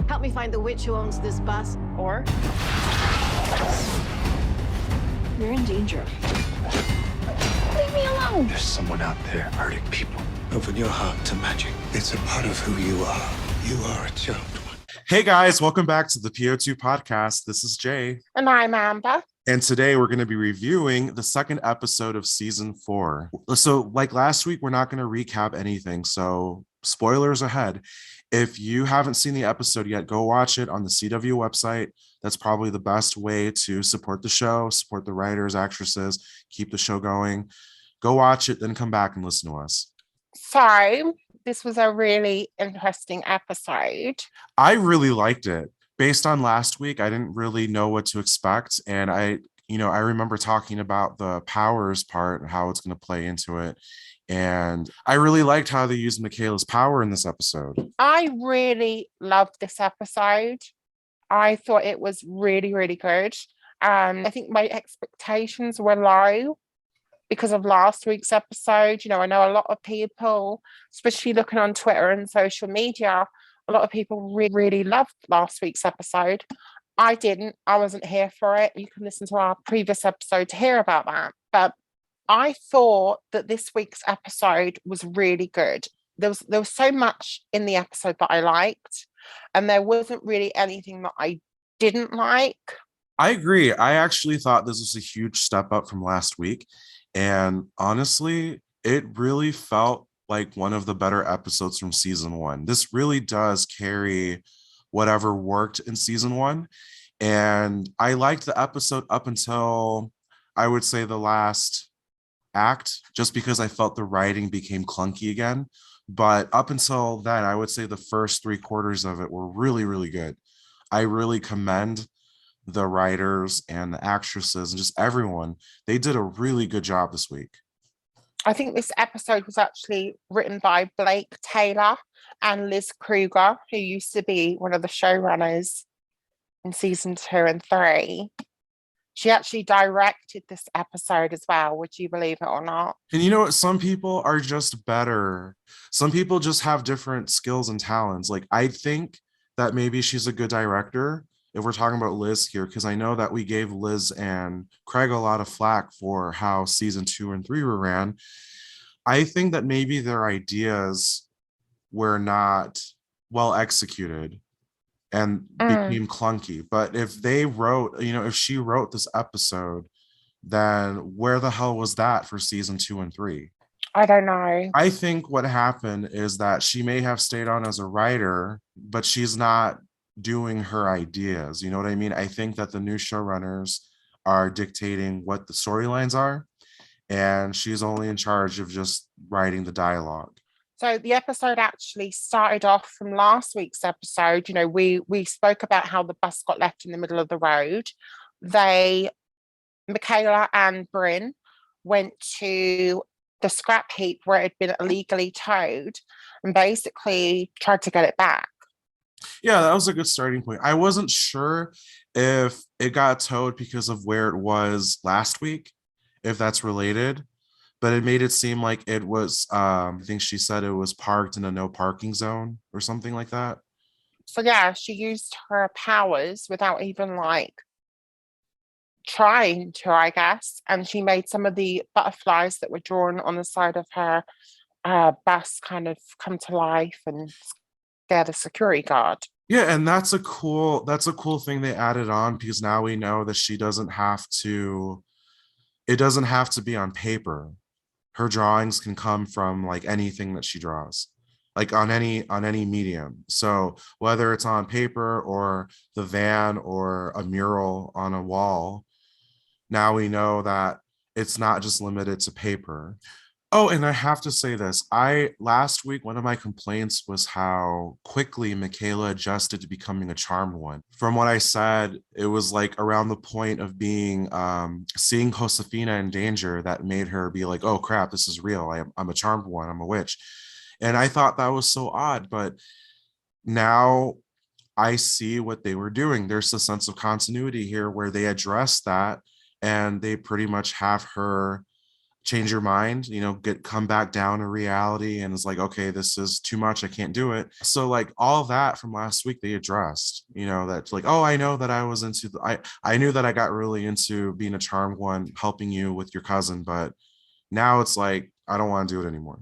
Help me find the witch who owns this bus. Or you're in danger. Leave me alone. There's someone out there hurting people. Open your heart to magic. It's a part of who you are. You are a charmed one. Hey guys, welcome back to the PO2 podcast. This is Jay. And I'm Amber. And today we're going to be reviewing the second episode of season 4. So like last week, we're not going to recap anything. So spoilers ahead. If you haven't seen the episode yet, go watch it on the CW website. That's probably the best way to support the show, support the writers, actresses, keep the show going. Go watch it, then come back and listen to us. So this was a really interesting episode. I really liked it. Based on last week, I didn't really know what to expect. And I remember talking about the powers part and how it's going to play into it. And I really liked how they used Michaela's power in this episode. I really loved this episode. I thought it was really, really good. I think my expectations were low because of last week's episode. I know a lot of people, especially looking on Twitter and social media, a lot of people really, really loved last week's episode. I didn't. I wasn't here for it. You can listen to our previous episode to hear about that. But I thought that this week's episode was really good. There was so much in the episode that I liked, and there wasn't really anything that I didn't like. I agree. I actually thought this was a huge step up from last week. And honestly, it really felt like one of the better episodes from season 1. This really does carry whatever worked in season 1. And I liked the episode up until, I would say, the last act, just because I felt the writing became clunky again. But up until then, I would say the first 3/4 of it were really, really good. I really commend the writers and the actresses and just everyone. They did a really good job this week. I think this episode was actually written by Blake Taylor and Liz Kruger, who used to be one of the showrunners in season 2 and 3. She actually directed this episode as well. Would you believe it or not? And you know what? Some people are just better. Some people just have different skills and talents. Like, I think that maybe she's a good director if we're talking about Liz here, because I know that we gave Liz and Craig a lot of flack for how season 2 and 3 were ran. I think that maybe their ideas were not well executed and became clunky. But if they wrote, if she wrote this episode, then where the hell was that for season 2 and 3? I don't know. I think what happened is that she may have stayed on as a writer, but she's not doing her ideas. You know what I mean? I think that the new showrunners are dictating what the storylines are, and she's only in charge of just writing the dialogue. So the episode actually started off from last week's episode. We spoke about how the bus got left in the middle of the road. Michaela and Bryn went to the scrap heap where it had been illegally towed and basically tried to get it back. Yeah, that was a good starting point. I wasn't sure if it got towed because of where it was last week, if that's related, but it made it seem like it was, I think she said it was parked in a no parking zone or something like that. So yeah, she used her powers without even trying to, I guess. And she made some of the butterflies that were drawn on the side of her bus kind of come to life and scare the security guard. Yeah, and that's a cool thing they added on, because now we know that it doesn't have to be on paper. Her drawings can come from like anything that she draws, like on any medium. So whether it's on paper or the van or a mural on a wall, now we know that it's not just limited to paper. Oh, and I have to say this. Last week, one of my complaints was how quickly Michaela adjusted to becoming a charmed one. From what I said, it was like around the point of being seeing Josefina in danger that made her be like, oh crap, this is real. I'm a charmed one. I'm a witch. And I thought that was so odd, but now I see what they were doing. There's a sense of continuity here where they address that, and they pretty much have her change your mind, come back down to reality, and it's like, okay, this is too much, I can't do it. So like all that from last week they addressed, that like, oh, I know that I was into I knew that I got really into being a charmed one, helping you with your cousin, but now it's like I don't want to do it anymore.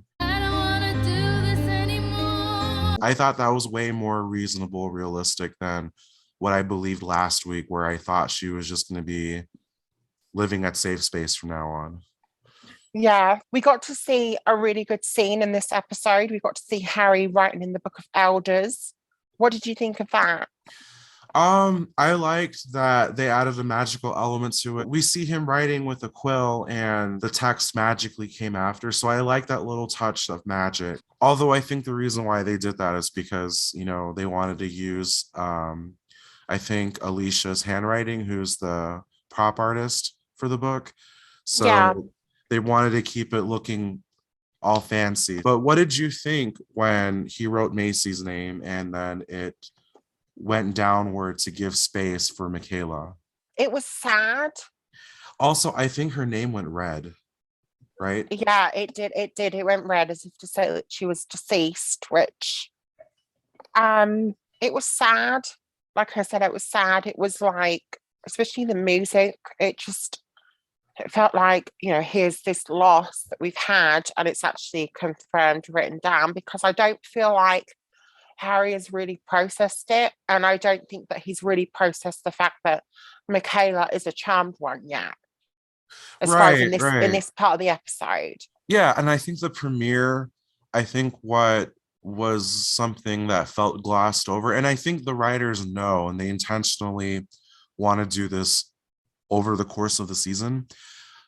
I thought that was way more reasonable, realistic than what I believed last week, where I thought she was just going to be living at safe space from now on. Yeah, we got to see a really good scene in this episode. We got to see Harry writing in the Book of Elders. What did you think of that? I liked that they added a magical element to it. We see him writing with a quill and the text magically came after. So I like that little touch of magic. Although I think the reason why they did that is because, they wanted to use, I think, Alicia's handwriting, who's the prop artist for the book. So Yeah. they wanted to keep it looking all fancy. But what did you think when he wrote Macy's name and then it went downward to give space for Michaela? It was sad. Also, I think her name went red, right? Yeah, it did. It went red as if to say that she was deceased, which it was sad. Like I said, it was sad. It was like, especially the music, it felt like, here's this loss that we've had, and it's actually confirmed, written down, because I don't feel like Harry has really processed it, and I don't think that he's really processed the fact that Michaela is a charmed one yet, as far as in this part of the episode. Yeah, and I think the premiere, I think what was something that felt glossed over, and I think the writers know, and they intentionally want to do this over the course of the season,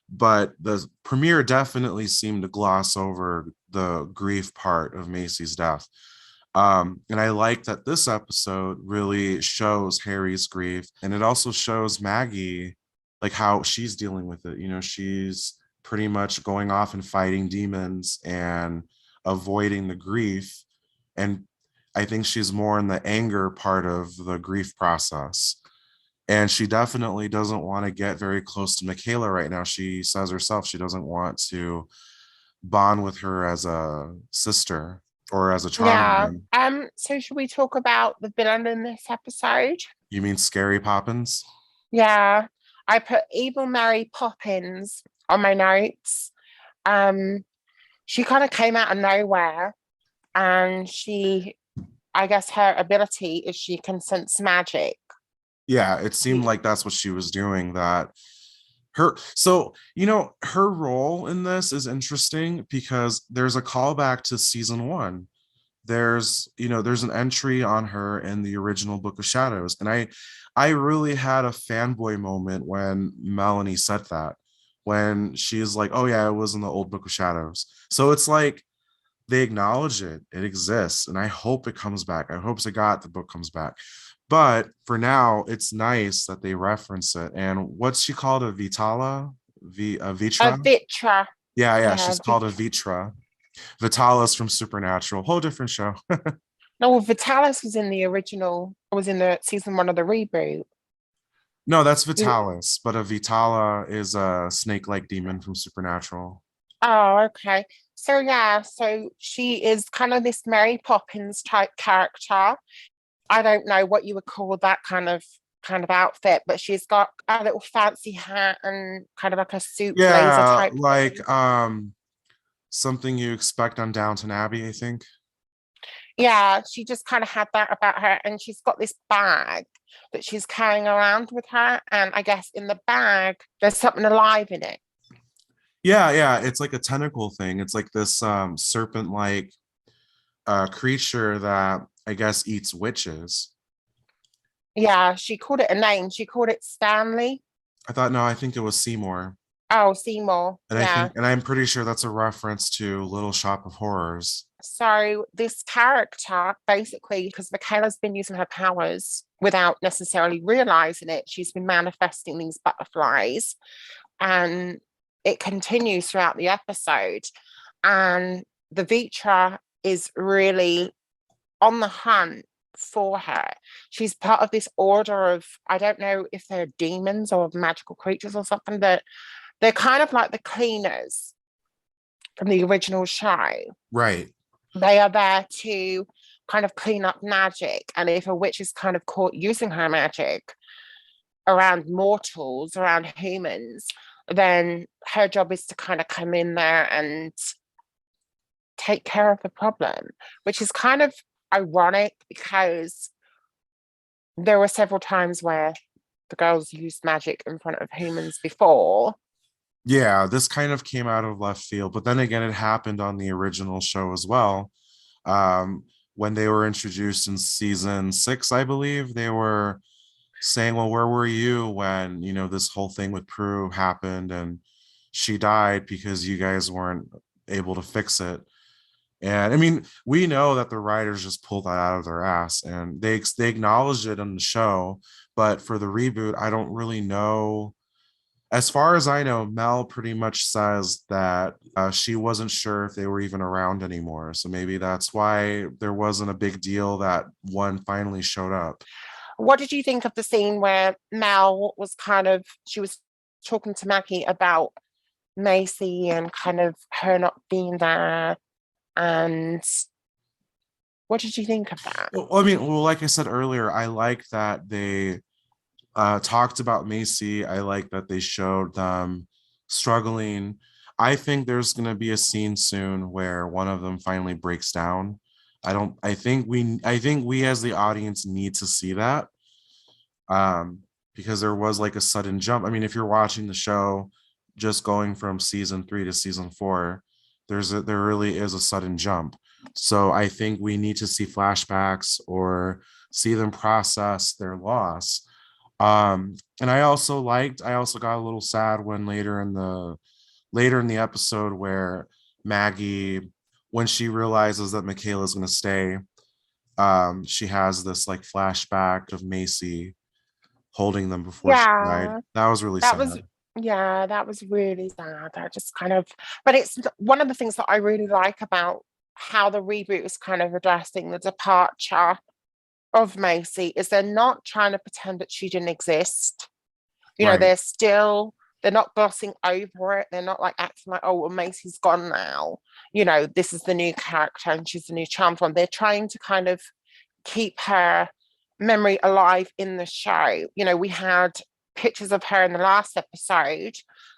but the premiere definitely seemed to gloss over the grief part of Macy's death. And I like that this episode really shows Harry's grief, and it also shows Maggie, like how she's dealing with it. She's pretty much going off and fighting demons and avoiding the grief. And I think she's more in the anger part of the grief process. And she definitely doesn't want to get very close to Michaela right now. She says herself she doesn't want to bond with her as a sister or as a child. Yeah. So should we talk about the villain in this episode? You mean Scary Poppins? Yeah. I put Evil Mary Poppins on my notes. She kind of came out of nowhere, and I guess her ability is she can sense magic. Yeah, it seemed like that's what she was doing. Her role in this is interesting because there's a callback to season 1. There's an entry on her in the original Book of Shadows, and I really had a fanboy moment when Melanie said that, when she's like, oh yeah, it was in the old Book of Shadows. So it's like they acknowledge it exists, and I hope it comes back. I hope to God the book comes back. But for now, it's nice that they reference it. And what's she called? A Vitala? A Vitra? A Vitra. Yeah, she's called a Vitra. Vitalis from Supernatural, whole different show. No, well, Vitalis was in the original, was in the season 1 of the reboot. No, that's Vitalis, but a Vitala is a snake-like demon from Supernatural. Oh, okay. So yeah, so she is kind of this Mary Poppins type character. I don't know what you would call that kind of outfit, but she's got a little fancy hat and kind of like a suit blazer type like thing. Something you expect on Downton Abbey, I think. Yeah, she just kind of had that about her, and she's got this bag that she's carrying around with her, and I guess in the bag there's something alive in it. Yeah, it's like a tentacle thing. It's like this serpent-like creature that I guess eats witches. Yeah, she called it a name. She called it Stanley. I think it was Seymour. Oh, Seymour. And I'm pretty sure that's a reference to Little Shop of Horrors. So this character, basically, because Michaela's been using her powers without necessarily realizing it, she's been manifesting these butterflies, and it continues throughout the episode. And the Vitra is really on the hunt for her. She's part of this order of, I don't know if they're demons or magical creatures or something, that they're kind of like the cleaners. from the original show. Right. They are there to kind of clean up magic. And if a witch is kind of caught using her magic around mortals, around humans, then her job is to kind of come in there and take care of the problem, which is kind of ironic because there were several times where the girls used magic in front of humans before. Yeah, this kind of came out of left field, but then again, it happened on the original show as well. When they were introduced in season 6, I believe, they were saying, well, where were you when, you know, this whole thing with Prue happened and she died because you guys weren't able to fix it. And I mean, we know that the writers just pulled that out of their ass, and they acknowledged it in the show, but for the reboot, I don't really know. As far as I know, Mel pretty much says that she wasn't sure if they were even around anymore. So maybe that's why there wasn't a big deal that one finally showed up. What did you think of the scene where Mel was she was talking to Maggie about Macy and kind of her not being there? And what did you think of that? Well, I mean, well, like I said earlier, I like that they talked about Macy. I like that they showed them struggling. I think there's going to be a scene soon where one of them finally breaks down. I think we as the audience need to see that, because there was like a sudden jump. I mean, if you're watching the show just going from season 3 to season 4, there really is a sudden jump. So I think we need to see flashbacks or see them process their loss. And I also got a little sad when later in the episode where Maggie, when she realizes that Michaela's going to stay, she has this like flashback of Macy holding them before she died. That was really sad. That was really sad. I just kind of, but it's one of the things that I really like about how the reboot is kind of addressing the departure of Macy is they're not trying to pretend that she didn't exist. You know, they're not glossing over it. They're not like acting like, oh, well, Macy's gone now. You know, this is the new character and she's the new charmed one. They're trying to kind of keep her memory alive in the show. You know, we had pictures of her in the last episode,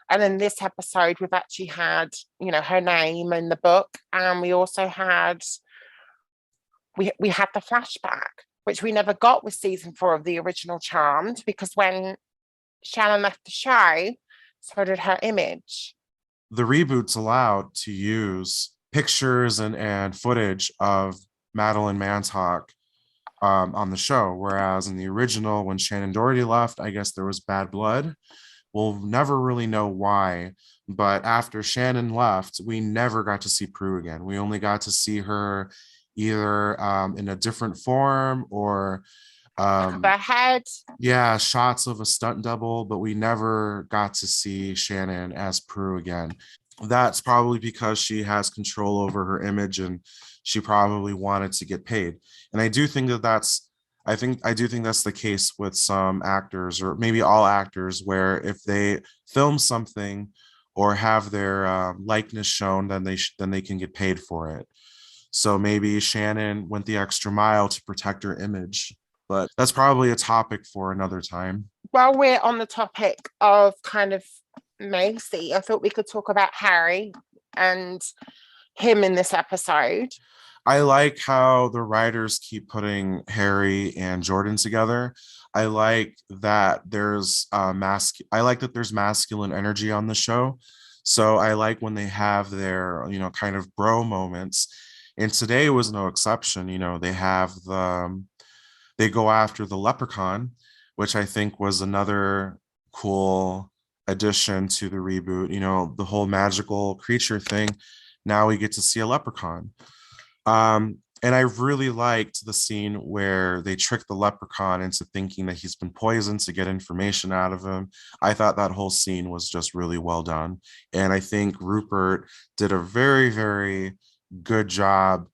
and in this episode we've actually had, you know, her name in the book, and we also had we had the flashback, which we never got with season 4 of the original Charmed, because when Shannon left the show, so did her image. The reboot's allowed to use pictures and footage of Madeline Mantock on the show, whereas in the original, when Shannon Doherty left, I guess there was bad blood. We'll never really know why, but after Shannon left, we never got to see Prue again. We only got to see her either in a different form or the head. Yeah, shots of a stunt double, but we never got to see Shannon as Prue again. That's probably because she has control over her image and she probably wanted to get paid. And I do think that's the case with some actors, or maybe all actors, where if they film something or have their likeness shown, then they can get paid for it. So maybe Shannon went the extra mile to protect her image, but that's probably a topic for another time. While we're on the topic of kind of Macy, I thought we could talk about Harry and him in this episode. I like how the writers keep putting Harry and Jordan together. I like that there's masculine energy on the show. So I like when they have their, you know, kind of bro moments. And today was no exception. You know, they go after the leprechaun, which I think was another cool addition to the reboot. You know, the whole magical creature thing. Now we get to see a leprechaun. And I really liked the scene where they tricked the leprechaun into thinking that he's been poisoned to get information out of him. I thought that whole scene was just really well done. And I think Rupert did a very, very good job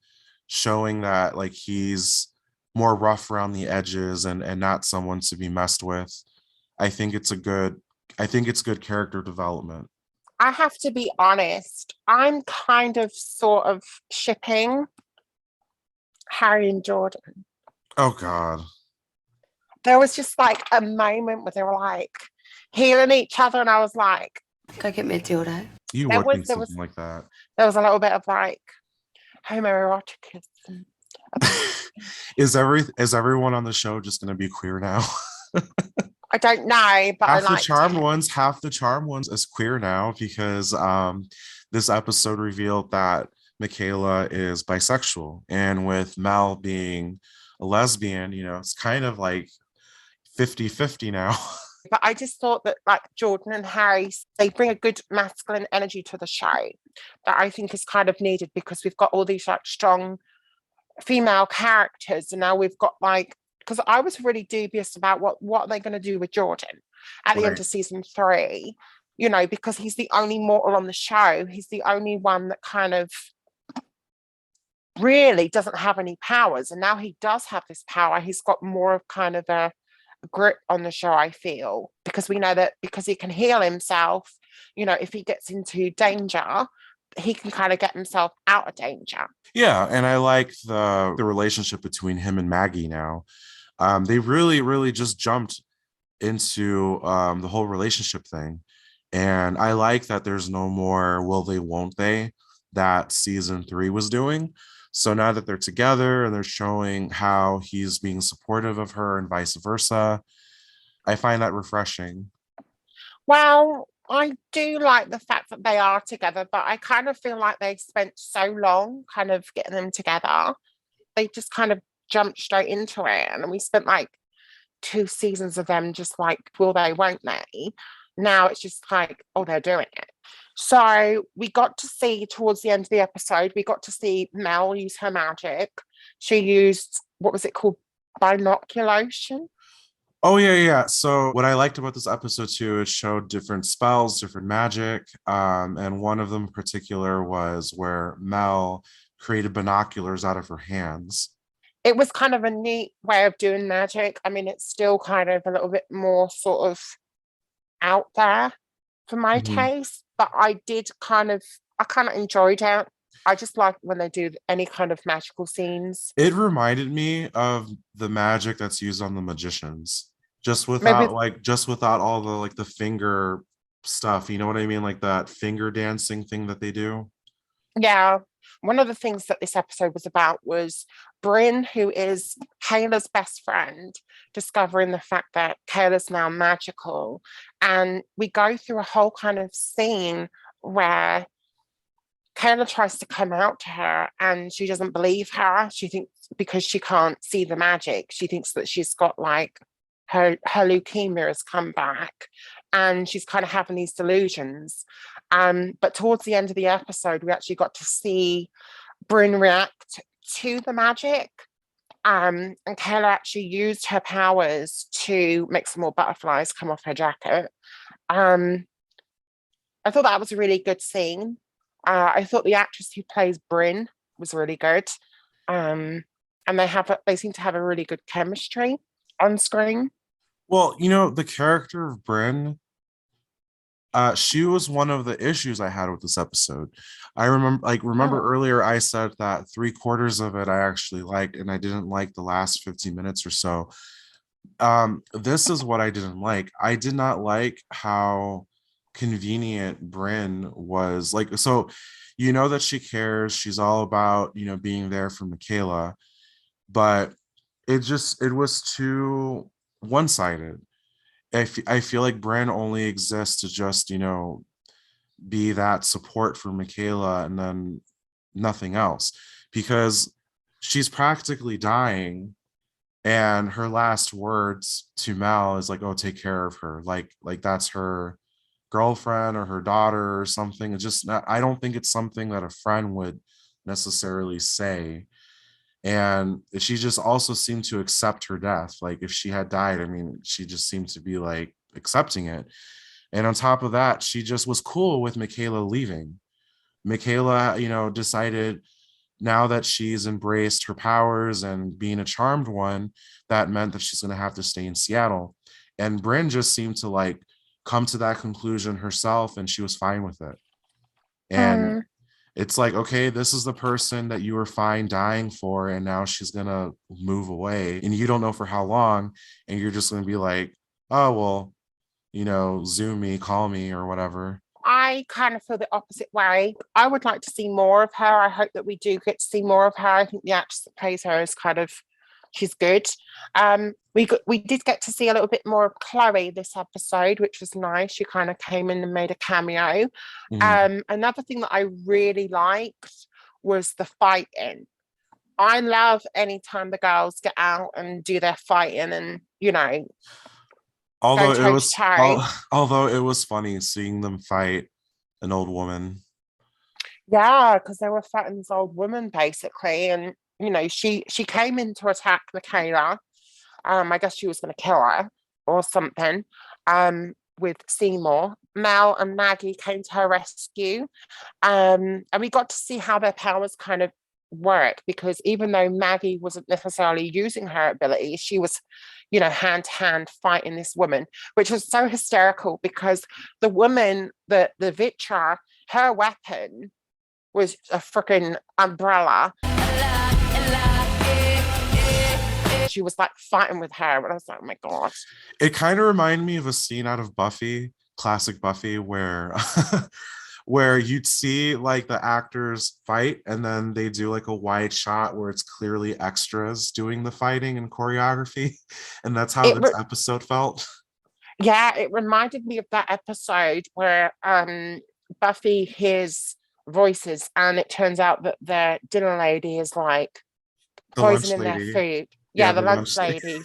showing that like he's more rough around the edges and not someone to be messed with. I think it's good character development. I have to be honest. I'm kind of sort of shipping Harry and Jordan. Oh God. There was just like a moment where they were like healing each other, and I was like, Go get me a dildo. You There would was- think there was- something like that. there was a little bit of like homoeroticism. Is everyone on the show just gonna be queer now? I don't know, but I half the liked charmed ones is queer now because this episode revealed that Michaela is bisexual, and with Mel being a lesbian, it's kind of like 50-50 now. But I just thought that like Jordan and Harry, they bring a good masculine energy to the show that I think is kind of needed, because we've got all these like strong female characters, and now we've got like, because I was really dubious about what are they going to do with Jordan at the end Right. of season 3, because he's the only mortal on the show. He's the only one that kind of really doesn't have any powers, and now he does have this power. He's got more of kind of a grip on the show, I feel, because we know that because he can heal himself, if he gets into danger, he can kind of get himself out of danger. Yeah, and I like the relationship between him and Maggie now. They really, really just jumped into the whole relationship thing. And I like that there's no more will they, won't they that season 3 was doing. So now that they're together and they're showing how he's being supportive of her and vice versa, I find that refreshing. Well, I do like the fact that they are together, but I kind of feel like they spent so long kind of getting them together. They just kind of jumped straight into it. And we spent like 2 seasons of them just like, will they, won't they? Now it's just like, oh, they're doing it. So we got to see towards the end of the episode, we got to see Mel use her magic. She used, what was it called? Binoculation. Oh yeah. So what I liked about this episode too, it showed different spells, different magic. And one of them in particular was where Mel created binoculars out of her hands. It was kind of a neat way of doing magic. I mean, it's still kind of a little bit more sort of out there for my Mhm. taste, but I kind of enjoyed it. I just like when they do any kind of magical scenes. It reminded me of the magic that's used on the magicians, just Maybe, without all the like the finger stuff. You know what I mean? Like that finger dancing thing that they do. yeah. One of the things that this episode was about was Bryn, who is Kayla's best friend, discovering the fact that Kayla's now magical. And we go through a whole kind of scene where Kayla tries to come out to her and she doesn't believe her. She thinks because she can't see the magic, she thinks that she's got like her leukemia has come back and she's kind of having these delusions. But towards the end of the episode, we actually got to see Bryn react to the magic. And Kayla actually used her powers to make some more butterflies come off her jacket. I thought that was a really good scene. I thought the actress who plays Bryn was really good. And they seem to have a really good chemistry on screen. Well, the character of Bryn, she was one of the issues I had with this episode. I remember Oh. earlier I said that 3/4 of it I actually liked, and I didn't like the last 15 minutes or so. This is what I didn't like. I did not like how convenient Bryn was. Like, so that she cares, she's all about being there for Michaela, but it was too one-sided. I feel like Bryn only exists to just be that support for Michaela and then nothing else, because she's practically dying and her last words to Mel is like, oh, take care of her, like that's her girlfriend or her daughter or something. It's just not, I don't think it's something that a friend would necessarily say. And she just also seemed to accept her death. Like if she had died, I mean, she just seemed to be like accepting it. And on top of that, she just was cool with Michaela leaving. Michaela, decided now that she's embraced her powers and being a charmed one, that meant that she's going to have to stay in Seattle. And Bryn just seemed to like come to that conclusion herself, and she was fine with it. And it's like, okay, this is the person that you were fine dying for, and now she's gonna move away, and you don't know for how long, and you're just gonna be like, oh well, Zoom me, call me, or whatever. I kind of feel the opposite way. I would like to see more of her. I hope that we do get to see more of her. I think the actress that plays her is she's good. We did get to see a little bit more of Chloe this episode, which was nice. She kind of came in and made a cameo. Another thing that I really liked was the fighting. I love anytime the girls get out and do their fighting and, Although go toe-to-toe. although it was funny seeing them fight an old woman. Yeah, because they were fighting this old woman basically, and she came in to attack Michaela. I guess she was going to kill her or something. With Seymour, Mel and Maggie came to her rescue, and we got to see how their powers kind of work, because even though Maggie wasn't necessarily using her ability, she was hand to hand fighting this woman, which was so hysterical because the woman, the Vitcher, her weapon was a freaking umbrella. She was like fighting with her, and I was like, oh my god. It kind of reminded me of a scene out of Buffy, classic Buffy, where where you'd see like the actors fight, and then they do like a wide shot where it's clearly extras doing the fighting and choreography, and that's how this episode felt. Yeah, it reminded me of that episode where Buffy hears voices, and it turns out that the dinner lady is like poisoning their food. Yeah, the lunch lady.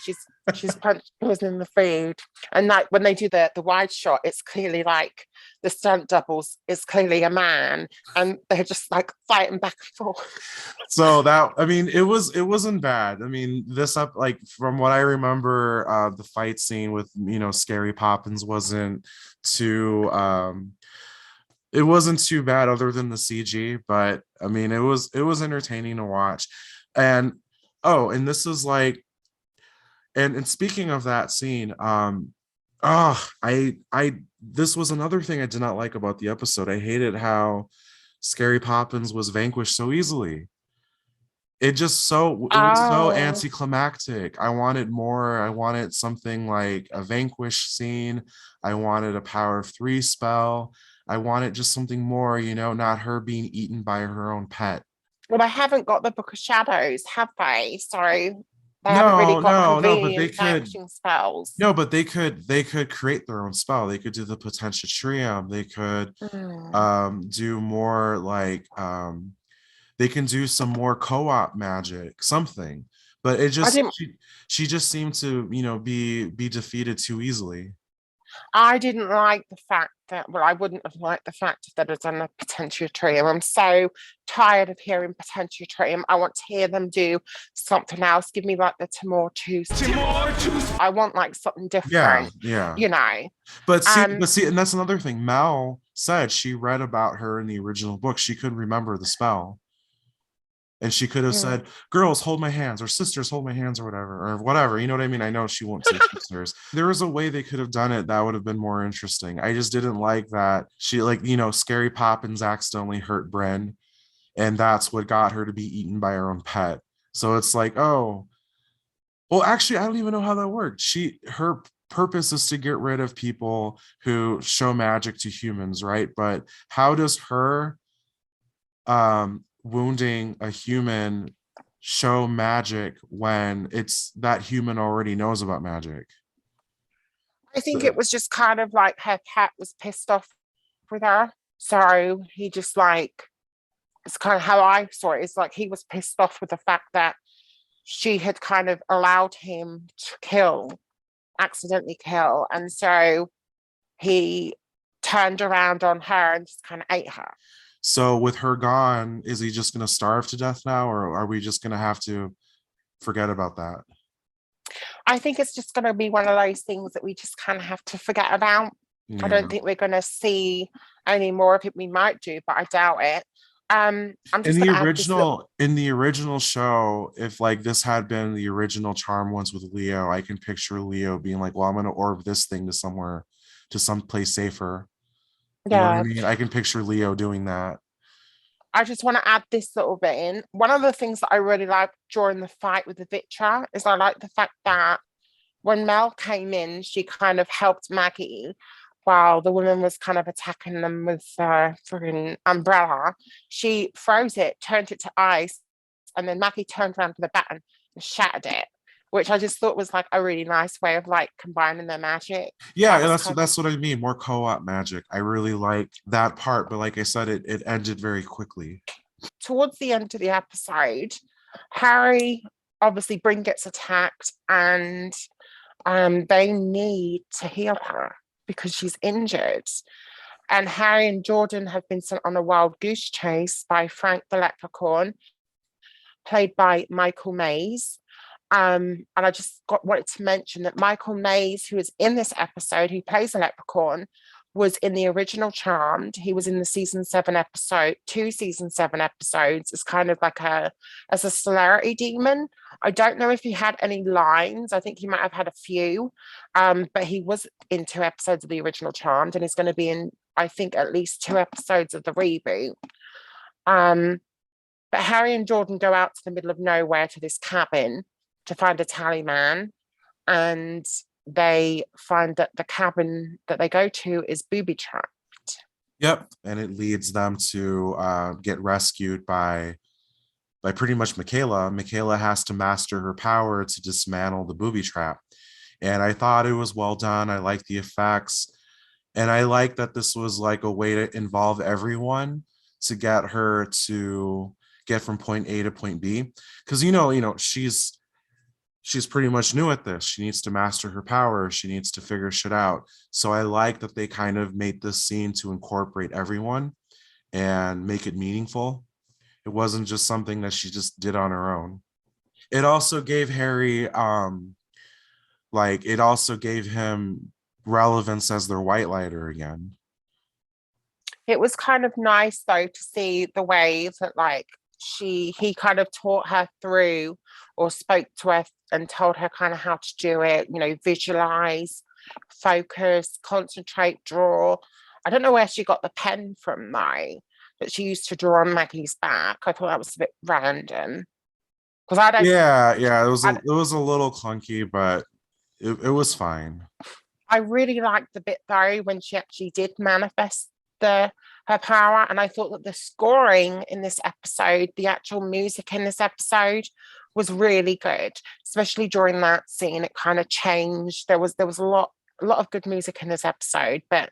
She's poisoning the food. And like when they do the wide shot, it's clearly like the stunt doubles is clearly a man, and they're just like fighting back and forth. So that, I mean, it wasn't bad. I mean, this up, like from what I remember, the fight scene with Scary Poppins wasn't too it wasn't too bad other than the CG, but I mean it was entertaining to watch. And and this is like, and speaking of that scene, this was another thing I did not like about the episode. I hated how Scary Poppins was vanquished so easily. It was so anticlimactic. I wanted more. I wanted something like a vanquish scene. I wanted a power of 3 spell. I wanted just something more, not her being eaten by her own pet. Well, they haven't got the Book of Shadows, have they? Sorry. They haven't really got convenient vanquishing spells. No, but they could create their own spell. They could do the Potentiatrium. They could do more like they can do some more co-op magic, something. But it just she just seemed to, be defeated too easily. I didn't like the fact that, well, I wouldn't have liked the fact that they'd done a Potentiatrium. I'm so tired of hearing Potentiatrium. I want to hear them do something else. Give me like the Timor-2. I want like something different. Yeah. But see, and that's another thing. Mel said she read about her in the original book. She couldn't remember the spell. And she could have said, girls, hold my hands, or sisters, hold my hands, or whatever. You know what I mean? I know she won't say sisters. There was a way they could have done it that would have been more interesting. I just didn't like that she, Scary Poppins accidentally hurt Bren, and that's what got her to be eaten by her own pet. So it's like, oh, well, actually, I don't even know how that worked. Her purpose is to get rid of people who show magic to humans, right? But how does her wounding a human show magic when it's that human already knows about magic? I think it was just kind of like her cat was pissed off with her, so he just like, it's kind of how I saw it. It's like he was pissed off with the fact that she had kind of allowed him to accidentally kill, and so he turned around on her and just kind of ate her. So with her gone, is he just going to starve to death now, or are we just going to have to forget about that? I think it's just going to be one of those things that we just kind of have to forget about. Yeah. I don't think we're going to see any more of it. We might do, but I doubt it. I'm just in the original show, if like this had been the original Charm ones with Leo, I can picture Leo being like, well, I'm going to orb this thing to somewhere to someplace safer. You know what I Yeah. mean? I can picture Leo doing that. I just want to add this little bit in. One of the things that I really liked during the fight with the Vitra is I like the fact that when Mel came in, she kind of helped Maggie while the woman was kind of attacking them with freaking umbrella. She froze it, turned it to ice, and then Maggie turned around to the baton and shattered it, which I just thought was like a really nice way of like combining their magic. Yeah, That was that's what I mean. More co-op magic. I really like that part, but like I said, it ended very quickly. towards the end of the episode. Harry obviously Bryn gets attacked and they need to heal her because she's injured. And Harry and Jordan have been sent on a wild goose chase by Frank the Leprechaun, played by Michael Mays. And I just wanted to mention that Michael Mays, who is in this episode, who plays the leprechaun, was in the original Charmed. He was in the season 7 episode, 2 season 7 episodes, as kind of like as a celerity demon. I don't know if he had any lines. I think he might have had a few, but he was in 2 episodes of the original Charmed, and he's going to be in, I think, at least 2 episodes of the reboot. But Harry and Jordan go out to the middle of nowhere to this cabin to find a tallyman, and they find that the cabin that they go to is booby trapped. Yep, and it leads them to get rescued by pretty much Michaela. Michaela has to master her power to dismantle the booby trap, and I thought it was well done. I like the effects, and I like that this was like a way to involve everyone to get her to get from point A to point B, because she's pretty much new at this. She needs to master her power. She needs to figure shit out. So I like that they kind of made this scene to incorporate everyone and make it meaningful. It wasn't just something that she just did on her own. It also gave Harry it also gave him relevance as their white lighter again. It was kind of nice though to see the way that like he kind of taught her through or spoke to her and told her kind of how to do it, visualize, focus, concentrate, draw. I don't know where she got the pen from though, that she used to draw on Maggie's back. I thought that was a bit random. Because I don't Yeah, it was a little clunky, but it was fine. I really liked the bit though when she actually did manifest her power, and I thought that the scoring in this episode, the actual music in this episode, was really good, especially during that scene. It kind of changed. There was a lot of good music in this episode, but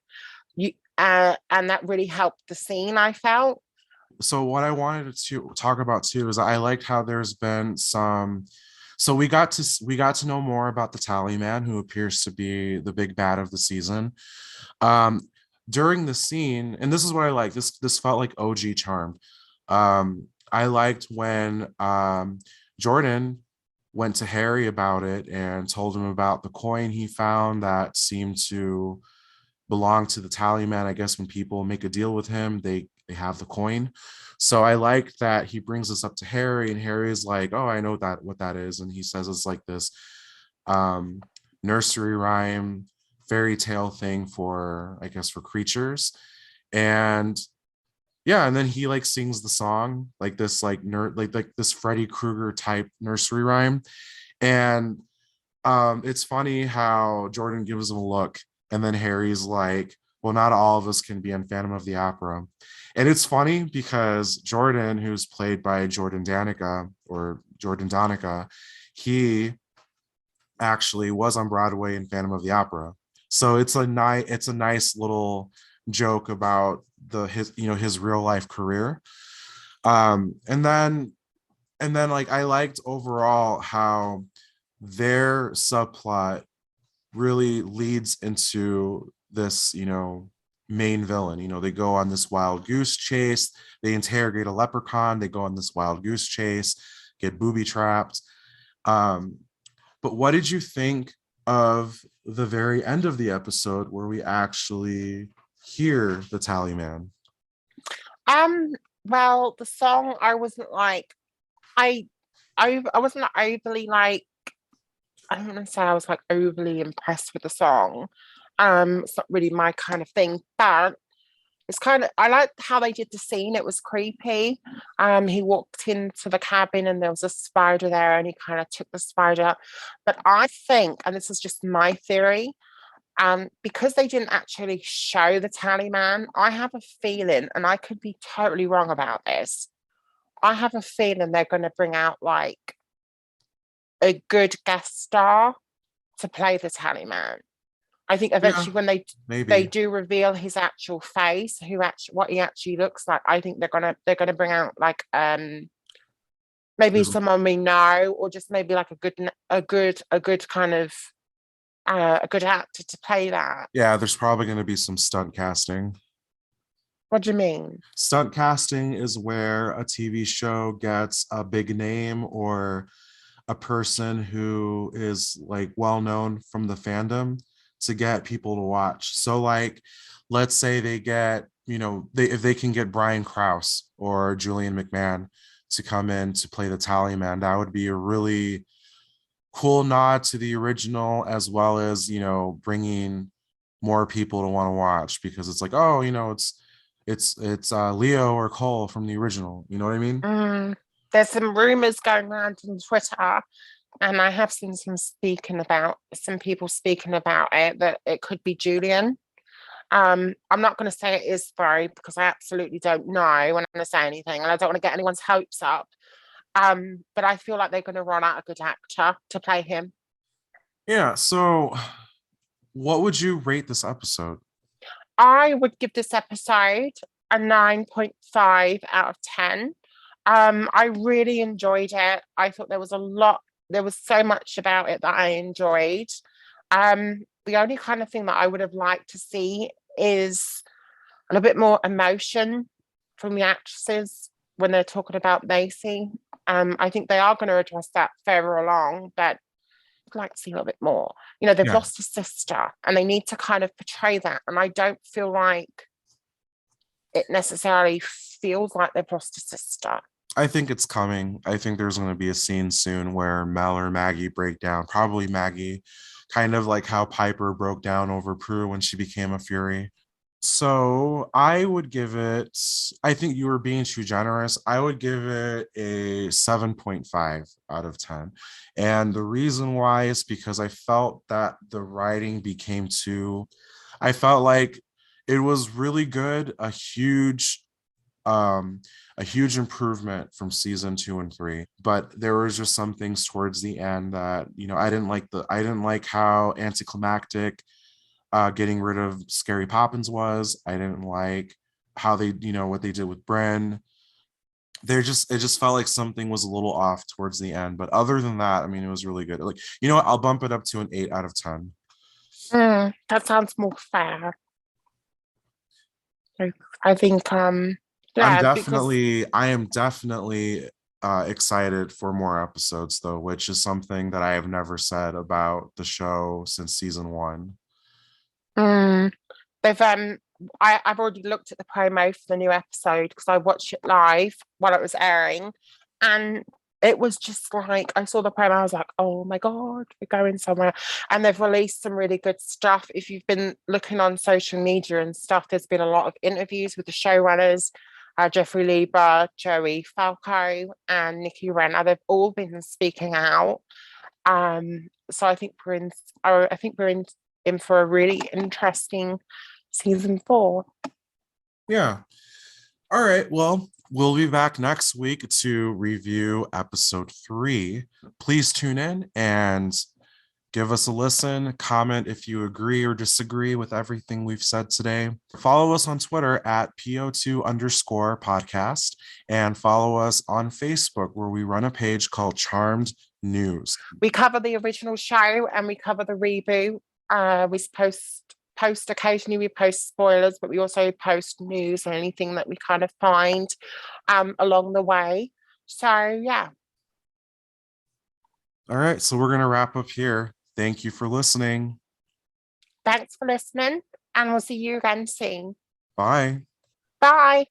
and that really helped the scene, I felt. So what I wanted to talk about too is I liked how there's been some. So we got to know more about the Tallyman, who appears to be the big bad of the season. During the scene, and this is what I like. This felt like OG Charmed. I liked when Jordan went to Harry about it and told him about the coin he found that seemed to belong to the Tallyman. I guess when people make a deal with him, they have the coin. So I like that he brings this up to Harry, and Harry is like, "Oh, I know what that is," and he says it's like this nursery rhyme fairy tale thing for, I guess, for creatures. And yeah, and then he like sings the song like this like this Freddy Krueger type nursery rhyme. And it's funny how Jordan gives him a look, and then Harry's like, well, not all of us can be in Phantom of the Opera. And it's funny because Jordan, who's played by Jordan Danica, he actually was on Broadway in Phantom of the Opera. So it's a nice little joke about his real life career. And then like I liked overall how their subplot really leads into this, main villain. They go on this wild goose chase, they interrogate a leprechaun, they go on this wild goose chase, get booby trapped. But what did you think of the very end of the episode where we actually hear the Tallyman? Well, the song I wasn't like I wasn't overly like, I don't want to say I was like overly impressed with the song. It's not really my kind of thing, but it's kind of, I like how they did the scene. It was creepy. He walked into the cabin and there was a spider there and he kind of took the spider. But I think, and this is just my theory, because they didn't actually show the tally man, I have a feeling, and I could be totally wrong about this, I have a feeling they're going to bring out like a good guest star to play the tally man. I think eventually when they Maybe. do reveal his actual face, what he actually looks like, I think they're gonna bring out like maybe someone we know, or just maybe like a good kind of a good actor to play that. Yeah, there's probably going to be some stunt casting. What do you mean? Stunt casting is where a TV show gets a big name or a person who is like well known from the fandom to get people to watch. So like, let's say they get, if they can get Brian Krause or Julian McMahon to come in to play the tally man, that would be a really cool nod to the original, as well as, bringing more people to want to watch, because it's like, oh, it's Leo or Cole from the original. You know what I mean? There's some rumors going around on Twitter, and I have seen some people speaking about it, that it could be Julian. I'm not going to say it is though, because I absolutely don't know when I'm going to say anything, and I don't want to get anyone's hopes up. But I feel like they're going to run out a good actor to play him. Yeah. So, what would you rate this episode? I would give this episode a 9.5 out of 10. I really enjoyed it. I thought there was so much about it that I enjoyed. The only kind of thing that I would have liked to see is a little bit more emotion from the actresses when they're talking about Macy. I think they are going to address that further along, but I'd like to see a little bit more. They've lost a sister and they need to kind of portray that. And I don't feel like it necessarily feels like they've lost a sister. I think it's coming. I think there's going to be a scene soon where Mel or Maggie break down, probably Maggie, kind of like how Piper broke down over Prue when she became a Fury. So I would give it, I think you were being too generous. I would give it a 7.5 out of 10. And the reason why is because I felt that the writing became I felt like it was really good, a huge improvement from season 2 and 3, but there was just some things towards the end that I didn't like how anticlimactic getting rid of Scary Poppins was. I didn't like how they, what they did with Bren. It just felt like something was a little off towards the end, but other than that, I mean, it was really good. Like, what, I'll bump it up to an 8 out of 10. That sounds more fair. I think I am definitely excited for more episodes though, which is something that I have never said about the show since season 1. They've I've already looked at the promo for the new episode because I watched it live while it was airing, and it was just like, I saw the promo, I was like, oh my god, we're going somewhere. And they've released some really good stuff. If you've been looking on social media and stuff, there's been a lot of interviews with the showrunners, Jeffrey Lieber, Joey Falco, and Nikki Renner. They've all been speaking out. So I think we're in for a really interesting season 4. Yeah. All right. Well, we'll be back next week to review episode 3. Please tune in and give us a listen. Comment if you agree or disagree with everything we've said today. Follow us on Twitter at PO2_podcast, and follow us on Facebook, where we run a page called Charmed News. We cover the original show and we cover the reboot. We post occasionally, we post spoilers, but we also post news and anything that we kind of find along the way. So yeah. All right, so we're going to wrap up here. Thank you for listening. Thanks for listening, and we'll see you again soon. Bye. Bye.